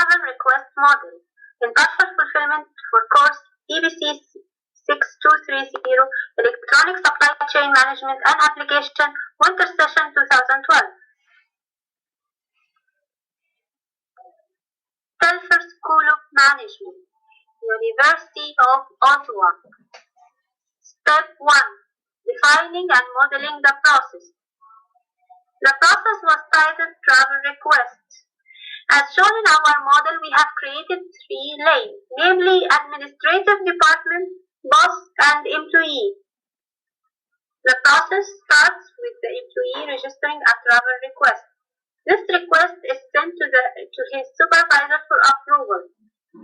travel request model in parcel fulfillment for course EBC6230 Electronic Supply Chain Management and Application Winter Session 2012. Telfer School of Management, University of Ottawa. Step 1. Defining and modeling the process. The process was titled Travel Requests. As shown in our model, we have created 3 lanes, namely Administrative Department, Boss, and Employee. The process starts with the employee registering a travel request. This request is sent to his supervisor for approval.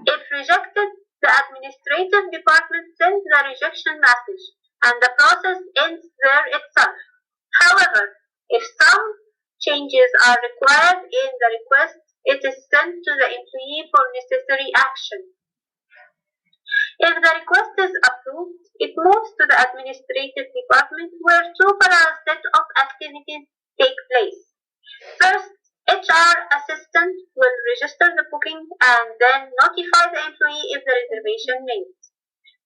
If rejected, the Administrative Department sends the rejection message, and the process ends there itself. However, if some changes are required in the request, it is sent to the employee for necessary action. If the request is approved, it moves to the Administrative Department where 2 parallel sets of activities take place. First, HR assistant will register the booking and then notify the employee if the reservation made.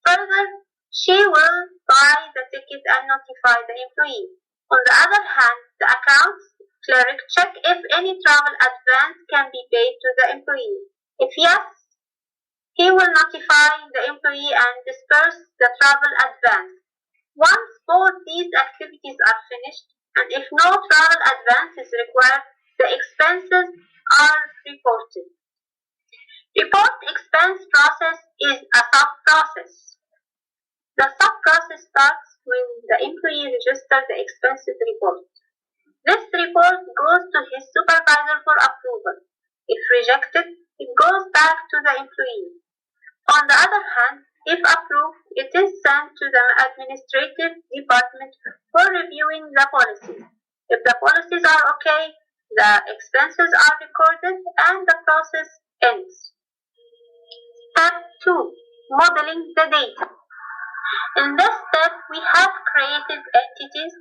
Further, she will buy the ticket and notify the employee. On the other hand, the accounts clerk check if any travel advance can be paid to the employee. If yes, he will notify the employee and disperse the travel advance. Once both these activities are finished, and if no travel advance is required, the expenses are reported. Report expense process is a sub-process. The sub-process starts when the employee registers the expenses report. This report goes to his supervisor for approval. If rejected, it goes back to the employee. On the other hand, if approved, it is sent to the Administrative Department for reviewing the policies. If the policies are okay, the expenses are recorded and the process ends. Step 2. Modeling the data. In this step, we have created entities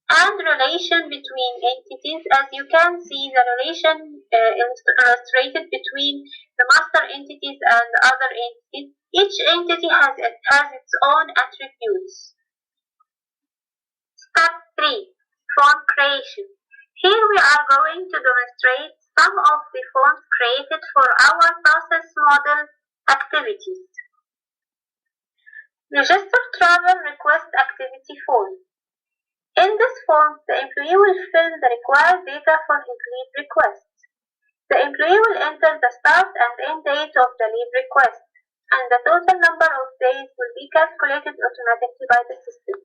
and relation between entities. As you can see, the relation illustrated between the master entities and the other entities. Each entity has its own attributes. Step 3. Form creation. Here we are going to demonstrate some of the forms created for our process model activities. Register travel request activity form. In this form, the employee will fill the required data for his leave request. The employee will enter the start and end date of the leave request, and the total number of days will be calculated automatically by the system.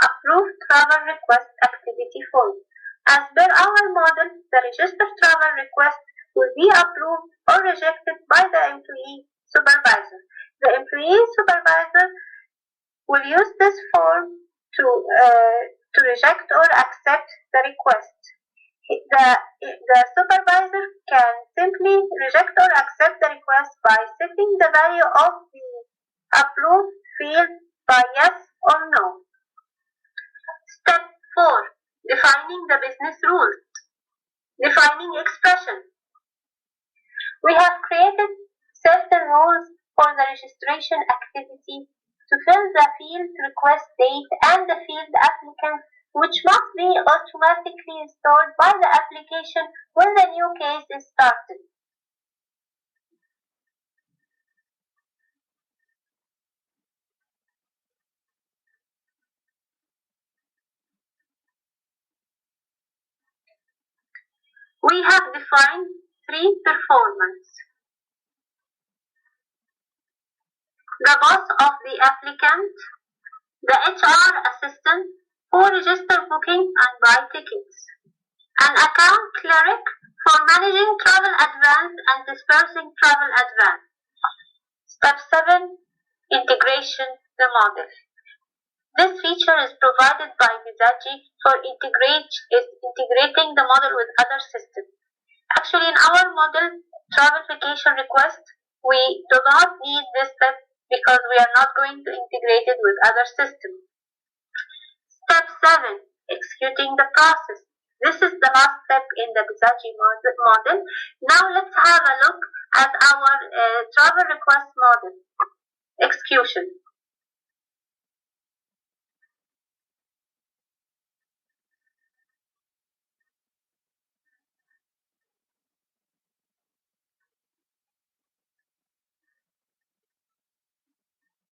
Approved travel request activity form. As per our model, the registered travel request will be approved or rejected by the employee supervisor. The employee supervisor will use this form to reject or accept the request. The supervisor can simply reject or accept the request by setting the value of the approved field by yes or no. Step 4. Defining the business rules. Defining expression. We have created certain rules for the registration activity to fill the field request date and the field applicant, which must be automatically stored by the application when the new case is started. We have defined 3 performers. The boss of the applicant, the HR assistant who register booking and buy tickets, an account clerk for managing travel advance and dispersing travel advance. Step 7. Integration the model. This feature is provided by Bizagi for integrating the model with other systems. Actually, in our model, travel vacation request, we do not need this step because we are not going to integrate it with other systems. Step 7. Executing the process. This is the last step in the Bizagi model. Now let's have a look as our travel request model. Execution.